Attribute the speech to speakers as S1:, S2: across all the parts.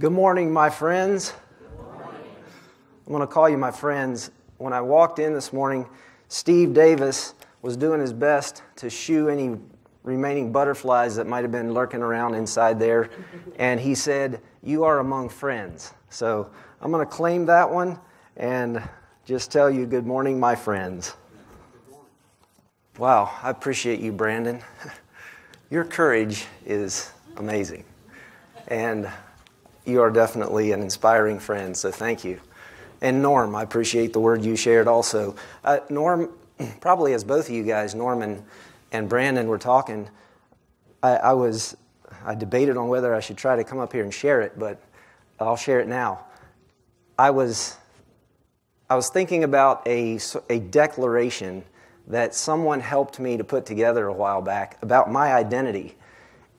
S1: Good morning, my friends. I'm going to call you my friends. When I walked in this morning, Steve Davis was doing his best to shoo any remaining butterflies that might have been lurking around inside there. And he said, "You are among friends." So I'm going to claim that one and just tell you, good morning, my friends. Wow, I appreciate you, Brandon. Your courage is amazing. And you are definitely an inspiring friend, so thank you. And Norm, I appreciate the word you shared also. Norm, probably as both of you guys, Norm and Brandon were talking, I debated on whether I should try to come up here and share it, but I'll share it now. I was thinking about a declaration that someone helped me to put together a while back about my identity,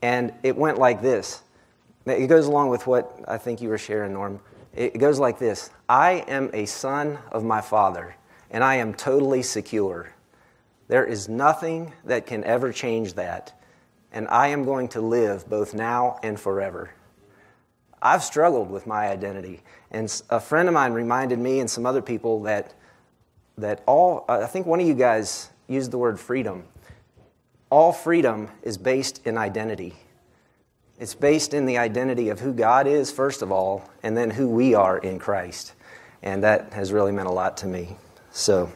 S1: and it went like this. It goes along with what I think you were sharing, Norm. It goes like this. I am a son of my Father, and I am totally secure. There is nothing that can ever change that, and I am going to live both now and forever. I've struggled with my identity, and a friend of mine reminded me and some other people that I think one of you guys used the word freedom. All freedom is based in identity. It's based in the identity of who God is, first of all, and then who we are in Christ. And that has really meant a lot to me. So,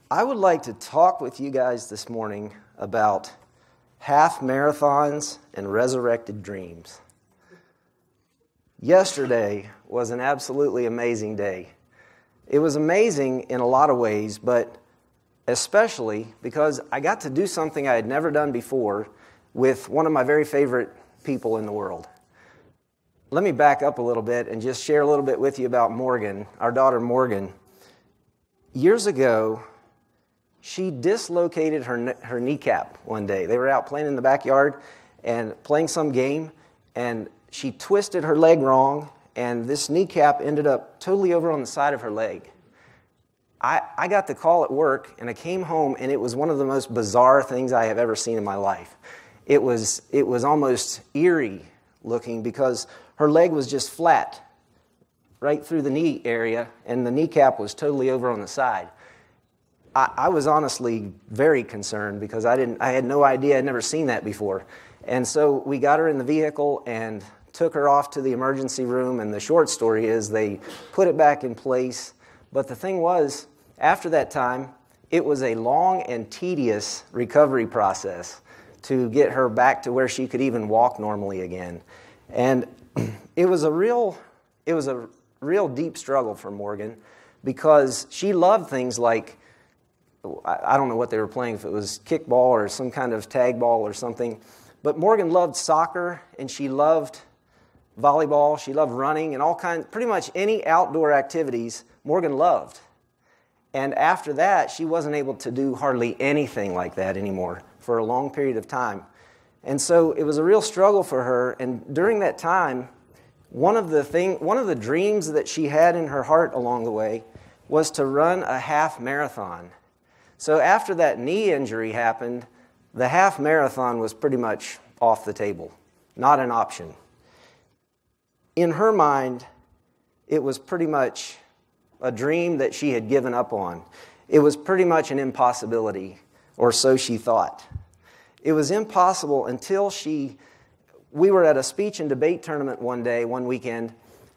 S1: I would like to talk with you guys this morning about half marathons and resurrected dreams. Yesterday was an absolutely amazing day. It was amazing in a lot of ways, but especially because I got to do something I had never done before with one of my very favorite people in the world. Let me back up a little bit and just share a little bit with you about Morgan, our daughter Morgan. Years ago, she dislocated her kneecap one day. They were out playing in the backyard and playing some game, and she twisted her leg wrong, and this kneecap ended up totally over on the side of her leg. I got the call at work, and I came home, and it was one of the most bizarre things I have ever seen in my life. It was almost eerie looking because her leg was just flat right through the knee area, and the kneecap was totally over on the side. I was honestly very concerned because I had no idea. I'd never seen that before. And so we got her in the vehicle and took her off to the emergency room, and the short story is they put it back in place. But the thing was, after that time, it was a long and tedious recovery process to get her back to where she could even walk normally again. And it was a real deep struggle for Morgan because she loved things like, I don't know what they were playing, if it was kickball or some kind of tag ball or something, but Morgan loved soccer and she loved volleyball, she loved running and all kinds, pretty much any outdoor activities Morgan loved. And after that, she wasn't able to do hardly anything like that anymore for a long period of time. And so it was a real struggle for her. And during that time, one of the dreams that she had in her heart along the way was to run a half marathon. So after that knee injury happened, the half marathon was pretty much off the table, not an option. In her mind, it was pretty much a dream that she had given up on. It was pretty much an impossibility, or so she thought. It was impossible until we were at a speech and debate tournament one weekend,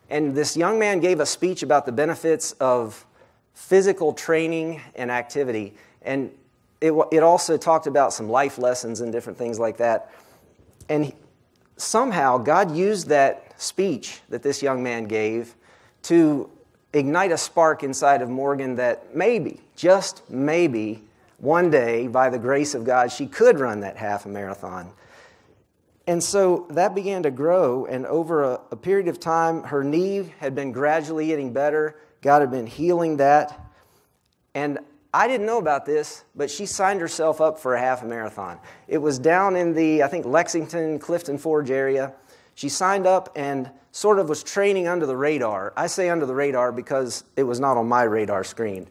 S1: and this young man gave a speech about the benefits of physical training and activity. And it also talked about some life lessons and different things like that. And somehow God used that speech that this young man gave to ignite a spark inside of Morgan that maybe, just maybe, one day, by the grace of God, she could run that half a marathon. And so that began to grow, and over a period of time, her knee had been gradually getting better. God had been healing that. And I didn't know about this, but she signed herself up for a half a marathon. It was down in the, I think, Lexington, Clifton Forge area. She signed up and sort of was training under the radar. I say under the radar because it was not on my radar screen.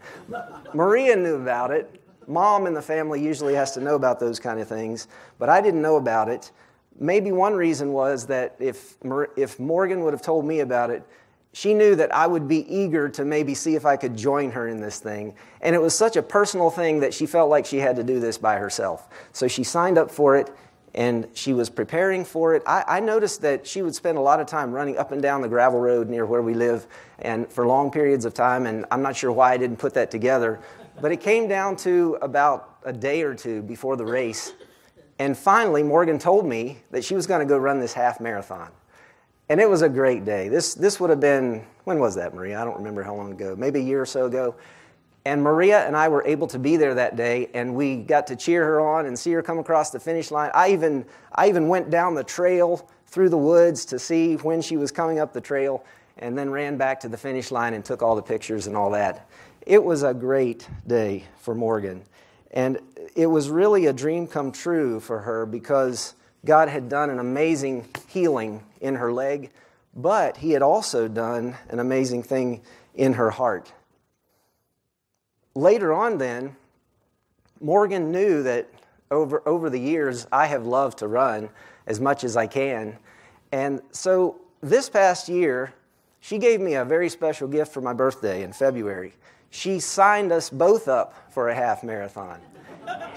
S1: Maria knew about it. Mom in the family usually has to know about those kind of things, but I didn't know about it. Maybe one reason was that if Morgan would have told me about it, she knew that I would be eager to maybe see if I could join her in this thing. And it was such a personal thing that she felt like she had to do this by herself. So she signed up for it, and she was preparing for it. I noticed that she would spend a lot of time running up and down the gravel road near where we live and for long periods of time, and I'm not sure why I didn't put that together. But it came down to about a day or two before the race. And finally, Morgan told me that she was going to go run this half marathon. And it was a great day. This would have been, when was that, Maria? I don't remember how long ago, maybe a year or so ago. And Maria and I were able to be there that day, and we got to cheer her on and see her come across the finish line. I even went down the trail through the woods to see when she was coming up the trail, and then ran back to the finish line and took all the pictures and all that. It was a great day for Morgan. And it was really a dream come true for her because God had done an amazing healing in her leg, but He had also done an amazing thing in her heart. Later on then, Morgan knew that over the years, I have loved to run as much as I can. And so this past year, she gave me a very special gift for my birthday in February. She signed us both up for a half marathon.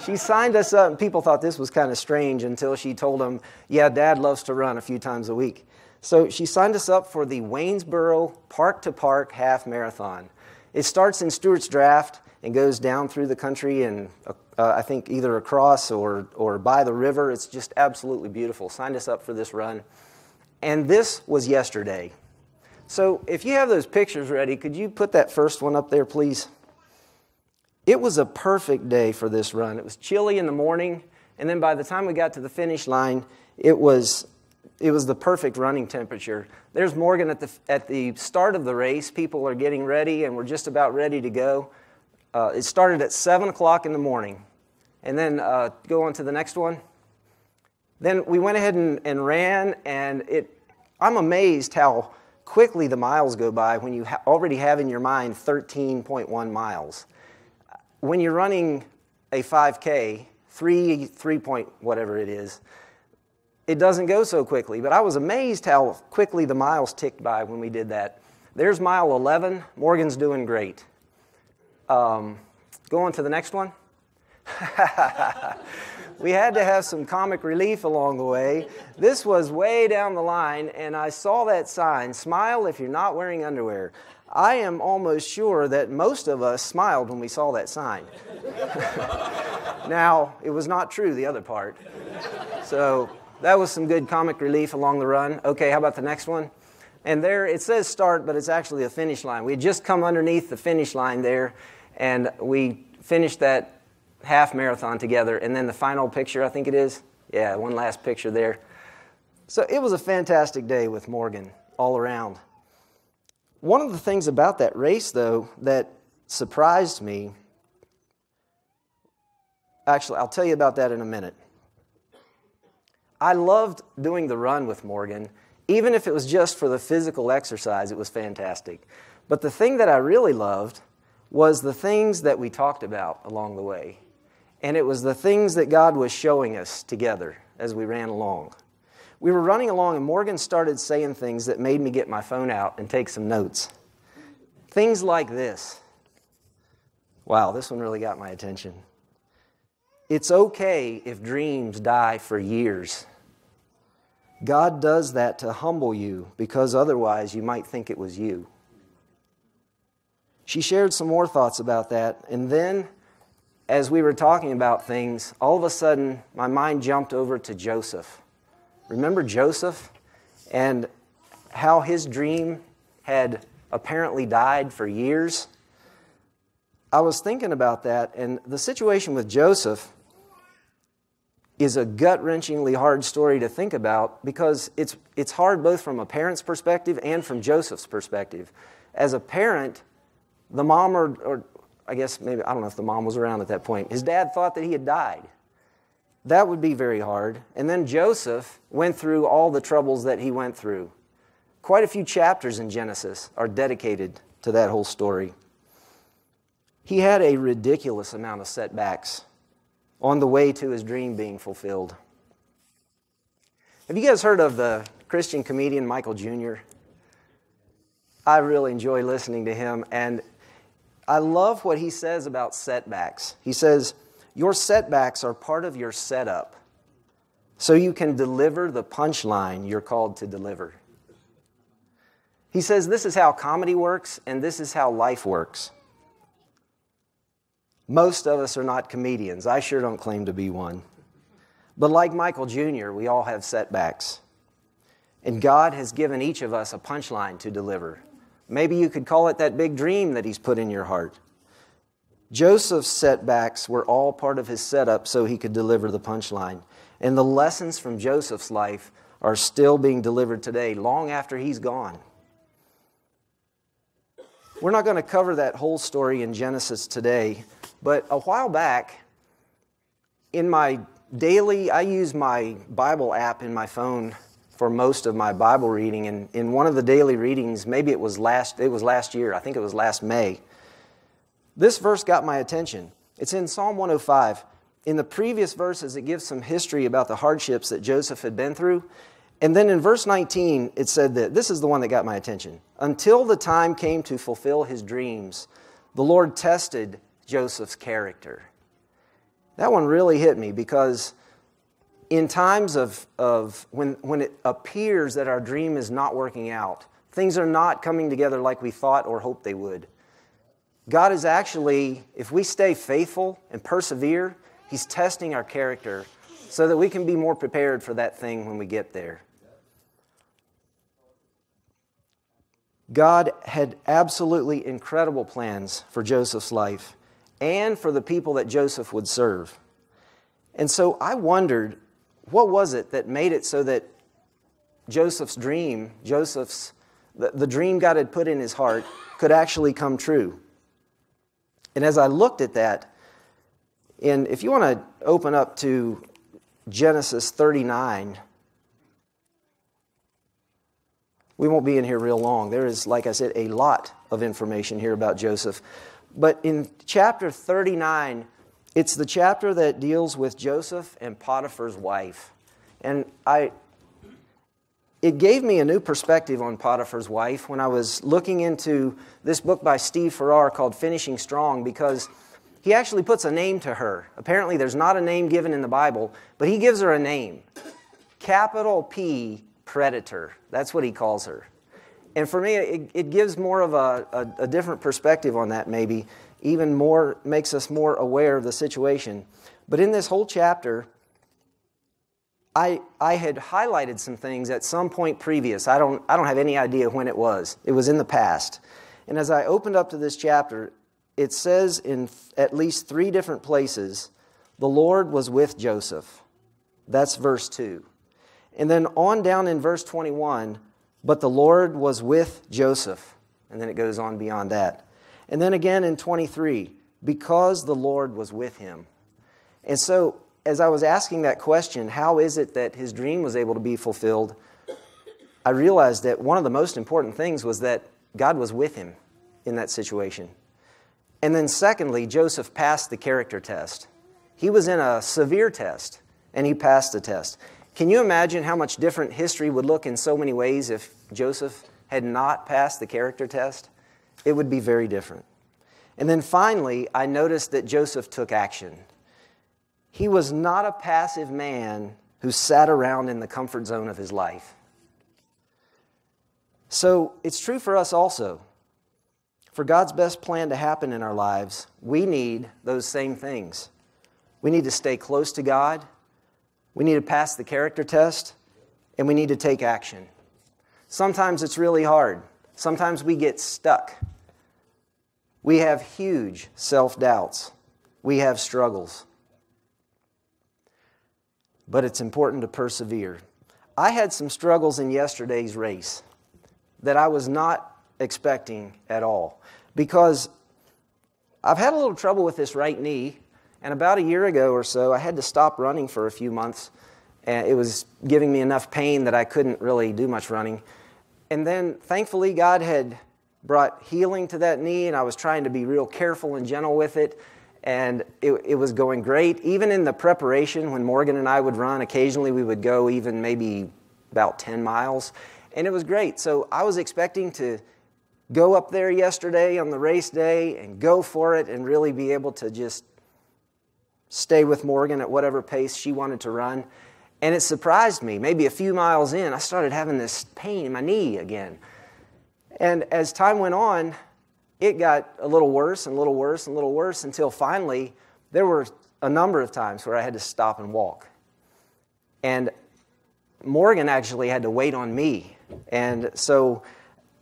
S1: She signed us up, and people thought this was kind of strange until she told them, yeah, Dad loves to run a few times a week. So she signed us up for the Waynesboro Park to Park Half Marathon. It starts in Stewart's Draft and goes down through the country and I think either across or by the river. It's just absolutely beautiful. Signed us up for this run. And this was yesterday. So if you have those pictures ready, could you put that first one up there, please? It was a perfect day for this run. It was chilly in the morning, and then by the time we got to the finish line, it was the perfect running temperature. There's Morgan at the start of the race. People are getting ready, and we're just about ready to go. It started at 7 o'clock in the morning. And then go on to the next one. Then we went ahead and ran, and I'm amazed how quickly the miles go by when you already have in your mind 13.1 miles. When you're running a 5K, 3 point whatever it is, it doesn't go so quickly. But I was amazed how quickly the miles ticked by when we did that. There's mile 11. Morgan's doing great. Go on to the next one. We had to have some comic relief along the way. This was way down the line, and I saw that sign, smile if you're not wearing underwear. I am almost sure that most of us smiled when we saw that sign. Now, it was not true, the other part. So that was some good comic relief along the run. Okay, how about the next one? And there, it says start, but it's actually a finish line. We had just come underneath the finish line there, and we finished that half marathon together. And then the final picture, I think it is. Yeah, one last picture there. So it was a fantastic day with Morgan all around. One of the things about that race, though, that surprised me, actually, I'll tell you about that in a minute. I loved doing the run with Morgan. Even if it was just for the physical exercise, it was fantastic. But the thing that I really loved was the things that we talked about along the way. And it was the things that God was showing us together as we ran along. We were running along, and Morgan started saying things that made me get my phone out and take some notes. Things like this. Wow, this one really got my attention. It's okay if dreams die for years. God does that to humble you because otherwise you might think it was you. She shared some more thoughts about that, and then as we were talking about things, all of a sudden my mind jumped over to Joseph. Remember Joseph and how his dream had apparently died for years? I was thinking about that, and the situation with Joseph is a gut-wrenchingly hard story to think about because it's hard both from a parent's perspective and from Joseph's perspective. As a parent, the mom, or I guess maybe, I don't know if the mom was around at that point, his dad thought that he had died. That would be very hard. And then Joseph went through all the troubles that he went through. Quite a few chapters in Genesis are dedicated to that whole story. He had a ridiculous amount of setbacks on the way to his dream being fulfilled. Have you guys heard of the Christian comedian Michael Jr.? I really enjoy listening to him, and I love what he says about setbacks. He says, your setbacks are part of your setup, so you can deliver the punchline you're called to deliver. He says this is how comedy works, and this is how life works. Most of us are not comedians. I sure don't claim to be one. But like Michael Jr., we all have setbacks. And God has given each of us a punchline to deliver. Maybe you could call it that big dream that He's put in your heart. Joseph's setbacks were all part of his setup so he could deliver the punchline. And the lessons from Joseph's life are still being delivered today, long after he's gone. We're not going to cover that whole story in Genesis today, but a while back, in my daily, I use my Bible app in my phone for most of my Bible reading, and in one of the daily readings, maybe it was last year, I think it was last May, this verse got my attention. It's in Psalm 105. In the previous verses, it gives some history about the hardships that Joseph had been through. And then in verse 19, it said that, this is the one that got my attention. Until the time came to fulfill his dreams, the Lord tested Joseph's character. That one really hit me because in times of when it appears that our dream is not working out, things are not coming together like we thought or hoped they would, God is actually, if we stay faithful and persevere, He's testing our character so that we can be more prepared for that thing when we get there. God had absolutely incredible plans for Joseph's life and for the people that Joseph would serve. And so I wondered, what was it that made it so that Joseph's dream, the dream God had put in his heart, could actually come true? And as I looked at that, and if you want to open up to Genesis 39, we won't be in here real long. There is, like I said, a lot of information here about Joseph. But in chapter 39, it's the chapter that deals with Joseph and Potiphar's wife. And it gave me a new perspective on Potiphar's wife when I was looking into this book by Steve Farrar called Finishing Strong, because he actually puts a name to her. Apparently there's not a name given in the Bible, but he gives her a name. Capital P, predator. That's what he calls her. And for me, it gives more of a different perspective on that maybe, even more, makes us more aware of the situation. But in this whole chapter, I had highlighted some things at some point previous. I don't have any idea when it was. It was in the past. And as I opened up to this chapter, it says in at least 3 different places, the Lord was with Joseph. That's verse 2. And then on down in verse 21, but the Lord was with Joseph. And then it goes on beyond that. And then again in 23, because the Lord was with him. And so, as I was asking that question, how is it that his dream was able to be fulfilled? I realized that one of the most important things was that God was with him in that situation. And then secondly, Joseph passed the character test. He was in a severe test, and he passed the test. Can you imagine how much different history would look in so many ways if Joseph had not passed the character test? It would be very different. And then finally, I noticed that Joseph took action. He was not a passive man who sat around in the comfort zone of his life. So it's true for us also. For God's best plan to happen in our lives, we need those same things. We need to stay close to God. We need to pass the character test, and we need to take action. Sometimes it's really hard. Sometimes we get stuck. We have huge self-doubts. We have struggles. But it's important to persevere. I had some struggles in yesterday's race that I was not expecting at all, because I've had a little trouble with this right knee. And about a year ago or so, I had to stop running for a few months. And it was giving me enough pain that I couldn't really do much running. And then, thankfully, God had brought healing to that knee, and I was trying to be real careful and gentle with it. And it was going great. Even in the preparation, when Morgan and I would run, occasionally we would go even maybe about 10 miles, and it was great. So I was expecting to go up there yesterday on the race day and go for it and really be able to just stay with Morgan at whatever pace she wanted to run. And it surprised me. Maybe a few miles in, I started having this pain in my knee again. And as time went on, it got a little worse and a little worse and a little worse until finally there were a number of times where I had to stop and walk. And Morgan actually had to wait on me. And so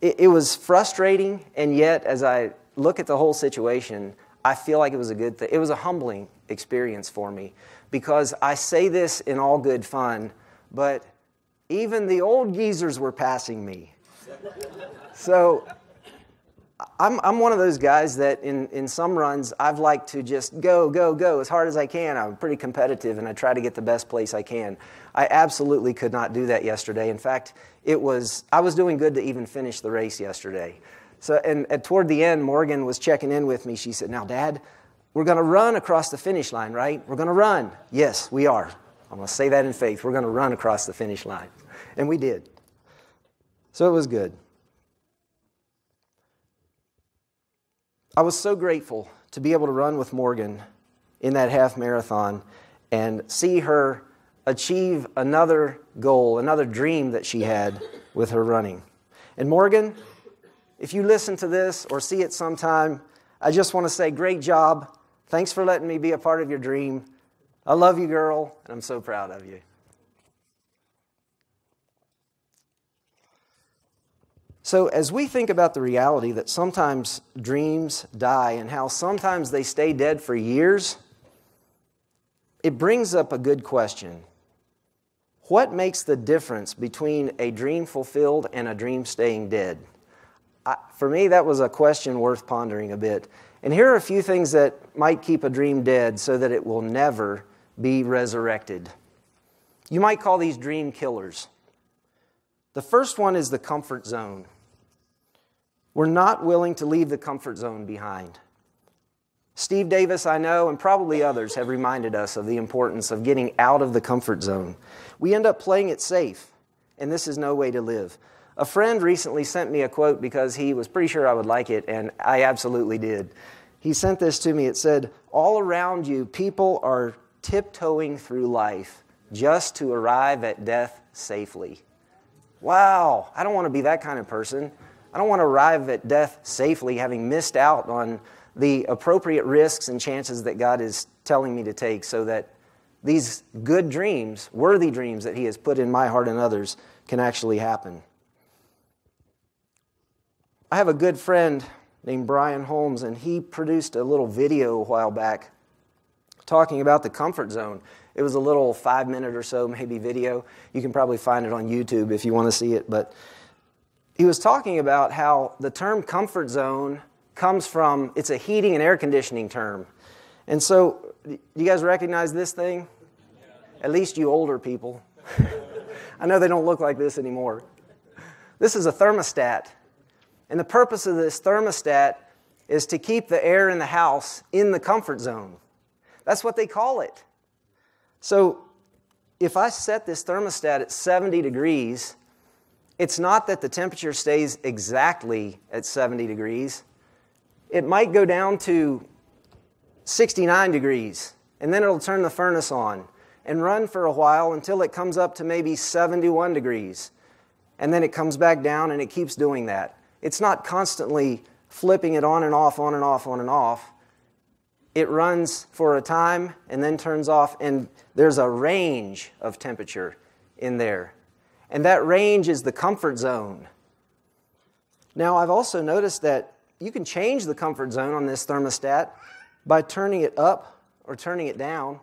S1: it was frustrating, and yet as I look at the whole situation, I feel like it was a good thing. It was a humbling experience for me, because I say this in all good fun, but even the old geezers were passing me. So I'm one of those guys that in some runs, I've liked to just go as hard as I can. I'm pretty competitive, and I try to get the best place I can. I absolutely could not do that yesterday. In fact, I was doing good to even finish the race yesterday. So, and toward the end, Morgan was checking in with me. She said, "Now, Dad, we're going to run across the finish line, right? We're going to run." Yes, we are. I'm going to say that in faith. We're going to run across the finish line. And we did. So it was good. I was so grateful to be able to run with Morgan in that half marathon and see her achieve another goal, another dream that she had with her running. And Morgan, if you listen to this or see it sometime, I just want to say, great job. Thanks for letting me be a part of your dream. I love you, girl, and I'm so proud of you. So as we think about the reality that sometimes dreams die and how sometimes they stay dead for years, it brings up a good question. What makes the difference between a dream fulfilled and a dream staying dead? For me, that was a question worth pondering a bit. And here are a few things that might keep a dream dead so that it will never be resurrected. You might call these dream killers. The first one is the comfort zone. We're not willing to leave the comfort zone behind. Steve Davis, I know, and probably others have reminded us of the importance of getting out of the comfort zone. We end up playing it safe, and this is no way to live. A friend recently sent me a quote because he was pretty sure I would like it, and I absolutely did. He sent this to me. It said, "All around you, people are tiptoeing through life just to arrive at death safely." Wow, I don't want to be that kind of person. I don't want to arrive at death safely having missed out on the appropriate risks and chances that God is telling me to take so that these good dreams, worthy dreams that He has put in my heart and others can actually happen. I have a good friend named Brian Holmes, and he produced a little video a while back talking about the comfort zone. It was a little 5-minute or so maybe video. You can probably find it on YouTube if you want to see it, but he was talking about how the term comfort zone comes from, it's a heating and air conditioning term. And so, do you guys recognize this thing? At least you older people. I know they don't look like this anymore. This is a thermostat. And the purpose of this thermostat is to keep the air in the house in the comfort zone. That's what they call it. So, if I set this thermostat at 70 degrees, it's not that the temperature stays exactly at 70 degrees. It might go down to 69 degrees, and then it'll turn the furnace on and run for a while until it comes up to maybe 71 degrees. And then it comes back down, and it keeps doing that. It's not constantly flipping it on and off, on and off, on and off. It runs for a time and then turns off, and there's a range of temperature in there. And that range is the comfort zone. Now, I've also noticed that you can change the comfort zone on this thermostat by turning it up or turning it down.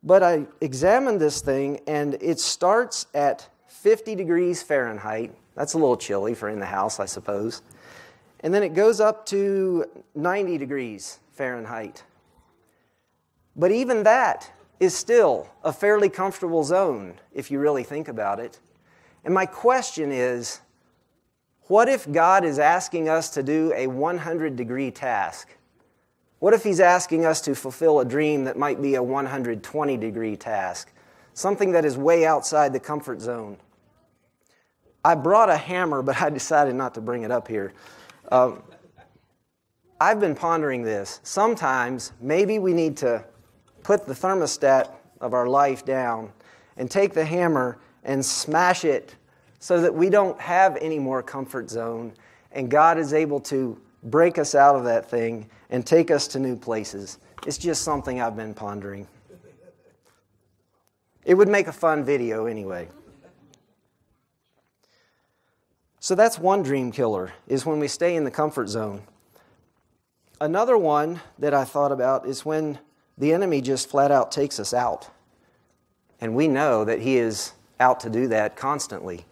S1: But I examined this thing, and it starts at 50 degrees Fahrenheit. That's a little chilly for in the house, I suppose. And then it goes up to 90 degrees Fahrenheit. But even that is still a fairly comfortable zone, if you really think about it. And my question is, what if God is asking us to do a 100-degree task? What if He's asking us to fulfill a dream that might be a 120-degree task? Something that is way outside the comfort zone. I brought a hammer, but I decided not to bring it up here. I've been pondering this. Sometimes maybe we need to put the thermostat of our life down and take the hammer and smash it so that we don't have any more comfort zone, and God is able to break us out of that thing and take us to new places. It's just something I've been pondering. It would make a fun video anyway. So that's one dream killer, is when we stay in the comfort zone. Another one that I thought about is when the enemy just flat out takes us out. And we know that he is out to do that constantly.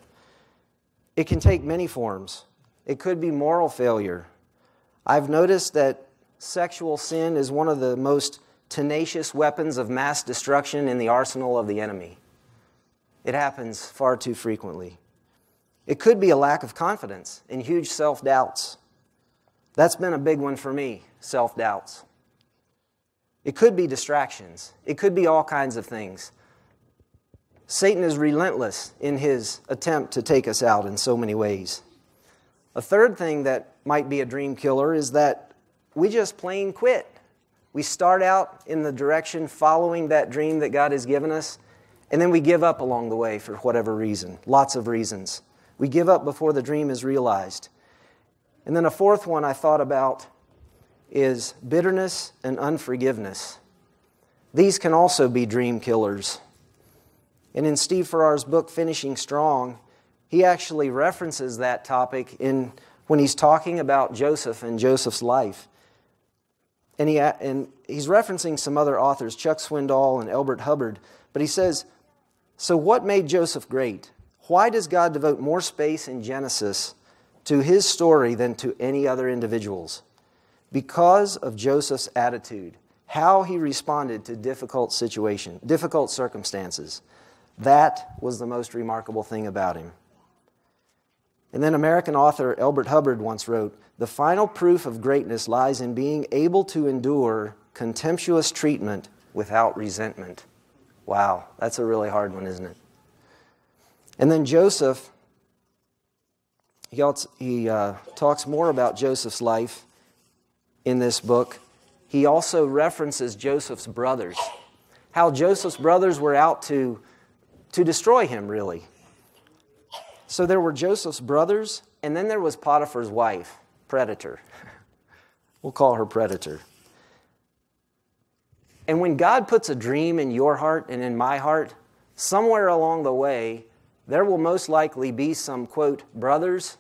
S1: It can take many forms. It could be moral failure. I've noticed that sexual sin is one of the most tenacious weapons of mass destruction in the arsenal of the enemy. It happens far too frequently. It could be a lack of confidence and huge self-doubts. That's been a big one for me, self-doubts. It could be distractions. It could be all kinds of things. Satan is relentless in his attempt to take us out in so many ways. A third thing that might be a dream killer is that we just plain quit. We start out in the direction following that dream that God has given us, and then we give up along the way for whatever reason, lots of reasons. We give up before the dream is realized. And then a fourth one I thought about is bitterness and unforgiveness. These can also be dream killers. And in Steve Farrar's book, Finishing Strong, he actually references that topic when he's talking about Joseph and Joseph's life. And he's referencing some other authors, Chuck Swindoll and Elbert Hubbard. But he says, so what made Joseph great? Why does God devote more space in Genesis to his story than to any other individual's? Because of Joseph's attitude, how he responded to difficult circumstances. That was the most remarkable thing about him. And then American author Elbert Hubbard once wrote, the final proof of greatness lies in being able to endure contemptuous treatment without resentment. Wow, that's a really hard one, isn't it? And then Joseph, he talks more about Joseph's life in this book. He also references Joseph's brothers, how Joseph's brothers were out to destroy him, really. So there were Joseph's brothers, and then there was Potiphar's wife, Predator. We'll call her Predator. And when God puts a dream in your heart and in my heart, somewhere along the way, there will most likely be some, quote, brothers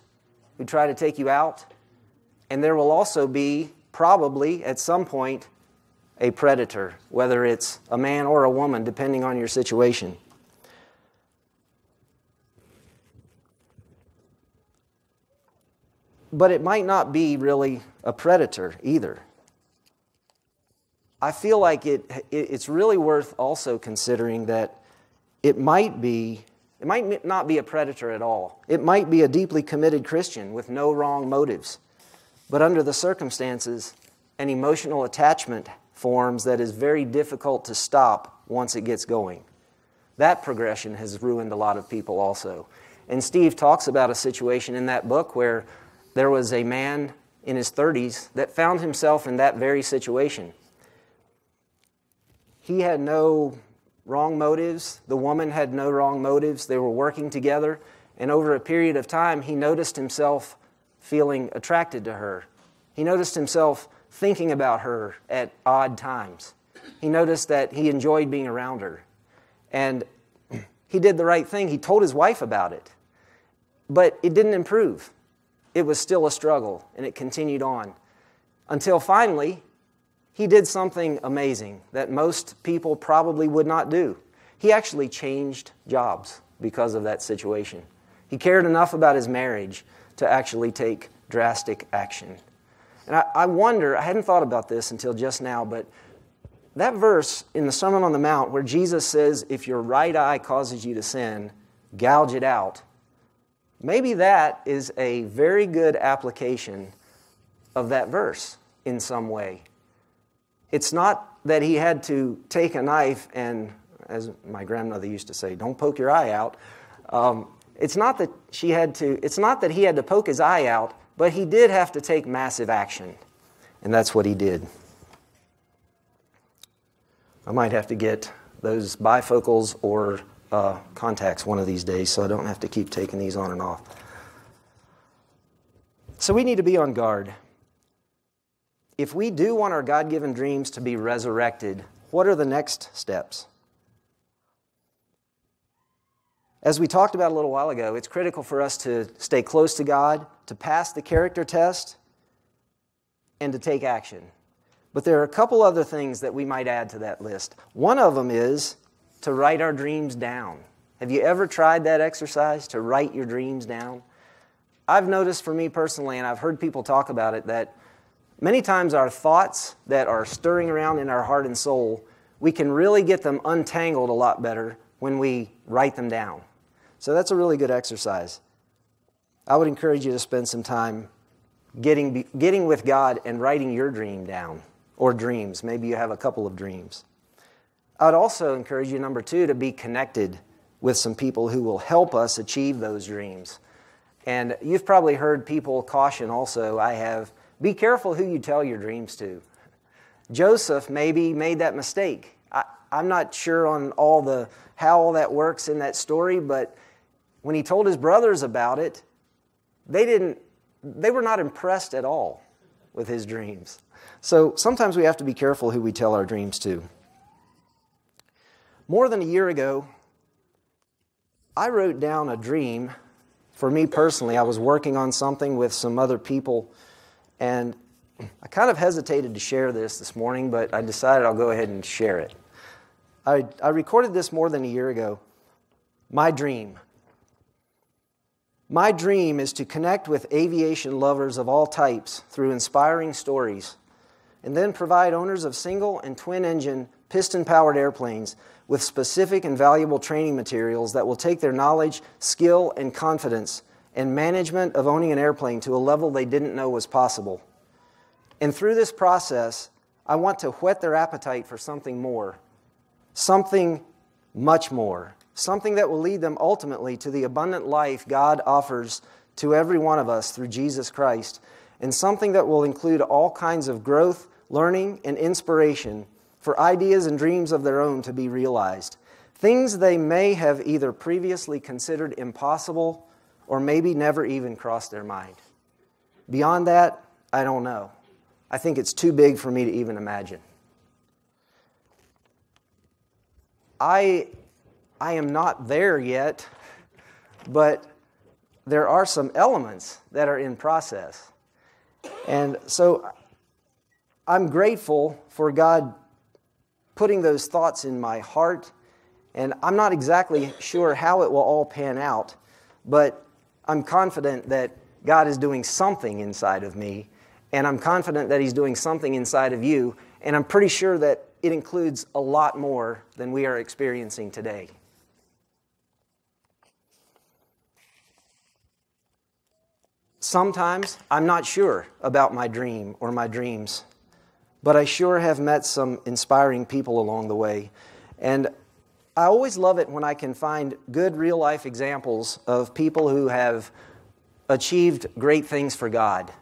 S1: who try to take you out. And there will also be, probably, at some point, a predator, whether it's a man or a woman, depending on your situation. But it might not be really a predator either. I feel like it's really worth also considering that it might not be a predator at all. It might be a deeply committed Christian with no wrong motives. But under the circumstances, an emotional attachment forms that is very difficult to stop once it gets going. That progression has ruined a lot of people also. And Steve talks about a situation in that book where there was a man in his 30s that found himself in that very situation. He had no wrong motives. The woman had no wrong motives. They were working together. And over a period of time, he noticed himself feeling attracted to her. He noticed himself thinking about her at odd times. He noticed that he enjoyed being around her. And he did the right thing. He told his wife about it. But it didn't improve. It was still a struggle, and it continued on. Until finally, he did something amazing that most people probably would not do. He actually changed jobs because of that situation. He cared enough about his marriage to actually take drastic action. And I wonder, I hadn't thought about this until just now, but that verse in the Sermon on the Mount where Jesus says, if your right eye causes you to sin, gouge it out. Maybe that is a very good application of that verse in some way. It's not that he had to take a knife and, as my grandmother used to say, don't poke your eye out. It's not that he had to poke his eye out, but he did have to take massive action. And that's what he did. I might have to get those bifocals or contacts one of these days so I don't have to keep taking these on and off. So we need to be on guard. If we do want our God-given dreams to be resurrected, what are the next steps? As we talked about a little while ago, it's critical for us to stay close to God, to pass the character test, and to take action. But there are a couple other things that we might add to that list. One of them is to write our dreams down. Have you ever tried that exercise, to write your dreams down? I've noticed for me personally, and I've heard people talk about it, that many times our thoughts that are stirring around in our heart and soul, we can really get them untangled a lot better when we write them down. So that's a really good exercise. I would encourage you to spend some time getting with God and writing your dream down, or dreams. Maybe you have a couple of dreams. I would also encourage you, number 2, to be connected with some people who will help us achieve those dreams. And you've probably heard people caution also, I have, be careful who you tell your dreams to. Joseph maybe made that mistake. I'm not sure on how all that works in that story, but when he told his brothers about it, they were not impressed at all with his dreams. So sometimes we have to be careful who we tell our dreams to. More than a year ago, I wrote down a dream. For me personally, I was working on something with some other people, and I kind of hesitated to share this morning, but I decided I'll go ahead and share it. I recorded this more than a year ago. My dream. My dream is to connect with aviation lovers of all types through inspiring stories, and then provide owners of single and twin-engine piston-powered airplanes with specific and valuable training materials that will take their knowledge, skill, and confidence and management of owning an airplane to a level they didn't know was possible. And through this process, I want to whet their appetite for something more, something much more, something that will lead them ultimately to the abundant life God offers to every one of us through Jesus Christ, and something that will include all kinds of growth, learning, and inspiration for ideas and dreams of their own to be realized. Things they may have either previously considered impossible or maybe never even crossed their mind. Beyond that, I don't know. I think it's too big for me to even imagine. I am not there yet, but there are some elements that are in process. And so I'm grateful for God putting those thoughts in my heart, and I'm not exactly sure how it will all pan out, but I'm confident that God is doing something inside of me, and I'm confident that He's doing something inside of you, and I'm pretty sure that it includes a lot more than we are experiencing today. Sometimes I'm not sure about my dream or my dreams, but I sure have met some inspiring people along the way. And I always love it when I can find good real-life examples of people who have achieved great things for God.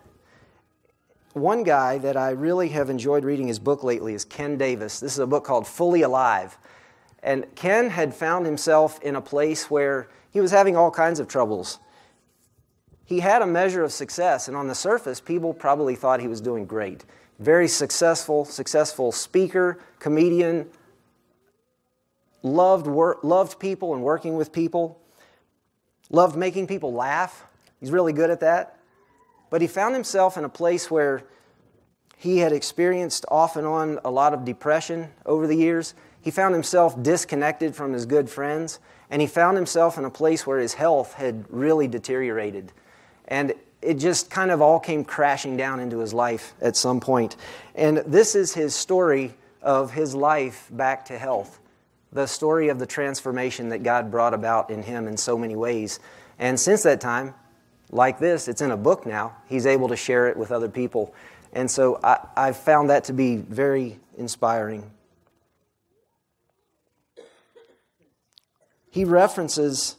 S1: One guy that I really have enjoyed reading his book lately is Ken Davis. This is a book called Fully Alive. And Ken had found himself in a place where he was having all kinds of troubles. He had a measure of success, and on the surface, people probably thought he was doing great. Very successful speaker, comedian, loved people and working with people, loved making people laugh. He's really good at that. But he found himself in a place where he had experienced off and on a lot of depression over the years. He found himself disconnected from his good friends, and he found himself in a place where his health had really deteriorated. And it just kind of all came crashing down into his life at some point. And this is his story of his life back to health. The story of the transformation that God brought about in him in so many ways. And since that time, like this, it's in a book now. He's able to share it with other people. And so I've found that to be very inspiring. He references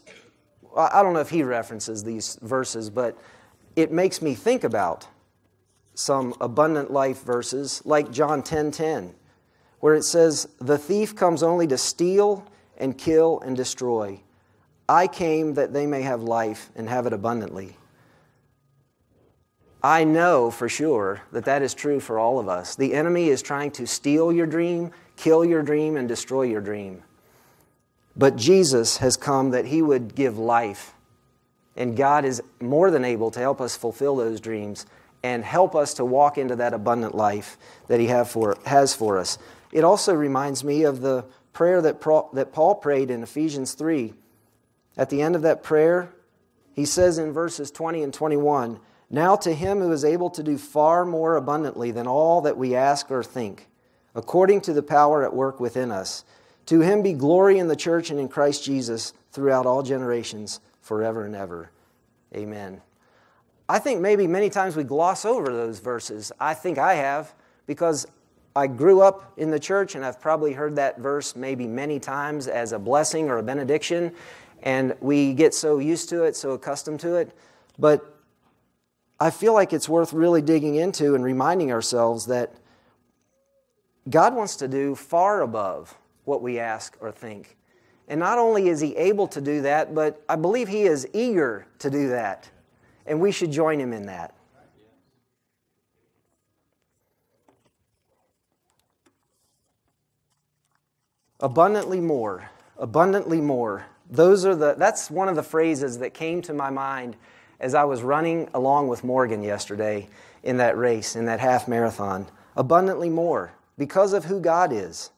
S1: I don't know if he references these verses, but it makes me think about some abundant life verses like John 10:10, where it says, "The thief comes only to steal and kill and destroy. I came that they may have life and have it abundantly." I know for sure that that is true for all of us. The enemy is trying to steal your dream, kill your dream, and destroy your dream. But Jesus has come that He would give life. And God is more than able to help us fulfill those dreams and help us to walk into that abundant life that He has for us. It also reminds me of the prayer that Paul prayed in Ephesians 3. At the end of that prayer, he says in verses 20 and 21, "Now to Him who is able to do far more abundantly than all that we ask or think, according to the power at work within us, to Him be glory in the church and in Christ Jesus throughout all generations, forever and ever. Amen." I think maybe many times we gloss over those verses. I think I have, because I grew up in the church and I've probably heard that verse maybe many times as a blessing or a benediction, and we get so used to it, so accustomed to it. But I feel like it's worth really digging into and reminding ourselves that God wants to do far above what we ask or think. And not only is He able to do that, but I believe He is eager to do that. And we should join Him in that. Abundantly more. Abundantly more. That's one of the phrases that came to my mind as I was running along with Morgan yesterday in that race, in that half marathon. Abundantly more. Because of who God is.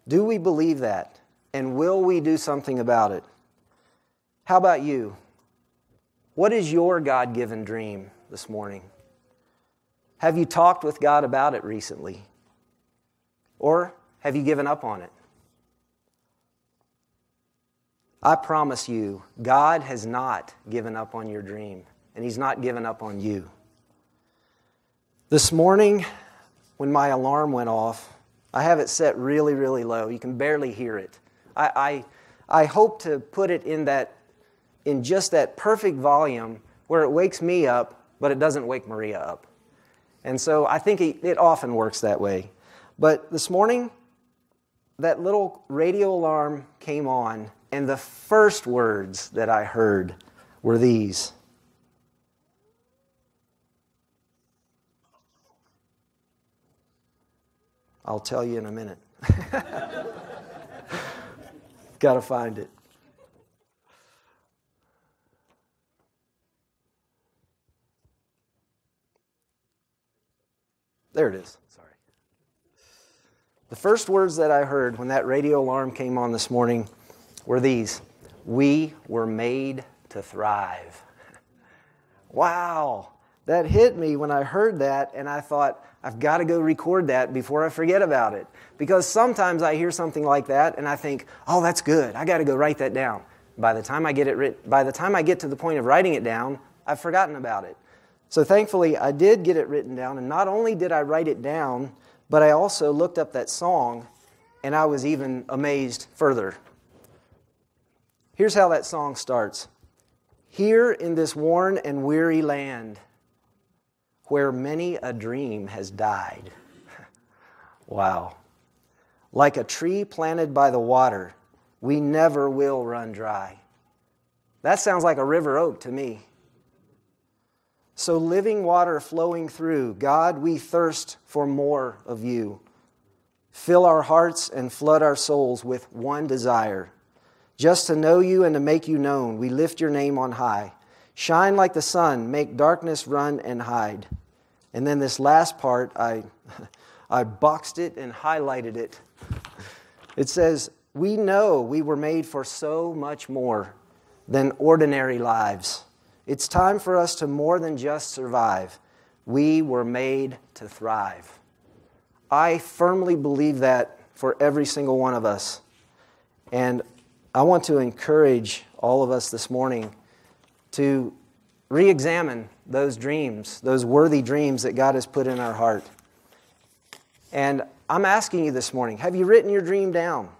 S1: Do we believe that? And will we do something about it? How about you? What is your God-given dream this morning? Have you talked with God about it recently? Or have you given up on it? I promise you, God has not given up on your dream, and He's not given up on you. This morning, when my alarm went off, I have it set really, really low. You can barely hear it. I hope to put it in just that perfect volume where it wakes me up, but it doesn't wake Maria up. And so I think it often works that way. But this morning, that little radio alarm came on, and the first words that I heard were these. I'll tell you in a minute. Got to find it. There it is. Sorry. The first words that I heard when that radio alarm came on this morning were these: "We were made to thrive." Wow. That hit me when I heard that, and I thought, I've got to go record that before I forget about it. Because sometimes I hear something like that, and I think, oh, that's good. I got to go write that down. By the time I get to the point of writing it down, I've forgotten about it. So thankfully, I did get it written down, and not only did I write it down, but I also looked up that song, and I was even amazed further. Here's how that song starts. "Here in this worn and weary land, where many a dream has died." Wow. "Like a tree planted by the water, we never will run dry." That sounds like a river oak to me. "So living water flowing through, God, we thirst for more of you. Fill our hearts and flood our souls with one desire, just to know you and to make you known. We lift your name on high. Shine like the sun, make darkness run and hide." And then this last part, I boxed it and highlighted it. It says, "We know we were made for so much more than ordinary lives. It's time for us to more than just survive. We were made to thrive." I firmly believe that for every single one of us. And I want to encourage all of us this morning to re-examine those dreams, those worthy dreams that God has put in our heart. And I'm asking you this morning, have you written your dream down?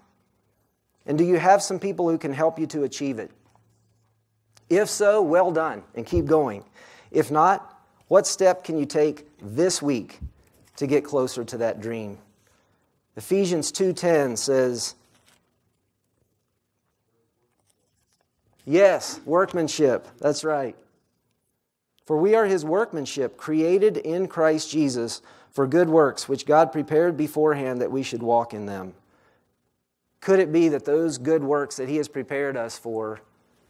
S1: And do you have some people who can help you to achieve it? If so, well done, and keep going. If not, what step can you take this week to get closer to that dream? Ephesians 2:10 says, yes, workmanship, that's right. For we are His workmanship, created in Christ Jesus for good works, which God prepared beforehand that we should walk in them. Could it be that those good works that He has prepared us for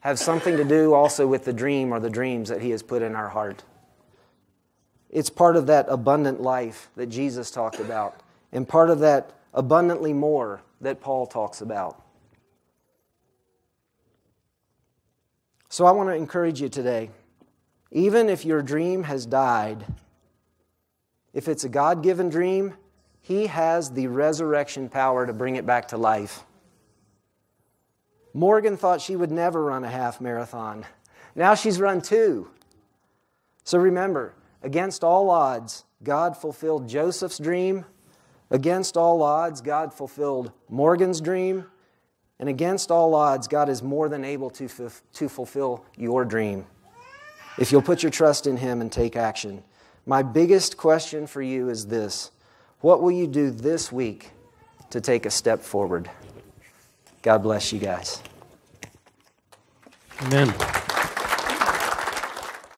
S1: have something to do also with the dream or the dreams that He has put in our heart? It's part of that abundant life that Jesus talked about, and part of that abundantly more that Paul talks about. So I want to encourage you today, even if your dream has died, if it's a God-given dream, He has the resurrection power to bring it back to life. Morgan thought she would never run a half marathon. Now she's run 2. So remember, against all odds, God fulfilled Joseph's dream. Against all odds, God fulfilled Morgan's dream. And against all odds, God is more than able to fulfill your dream if you'll put your trust in Him and take action. My biggest question for you is this: what will you do this week to take a step forward? God bless you guys.
S2: Amen.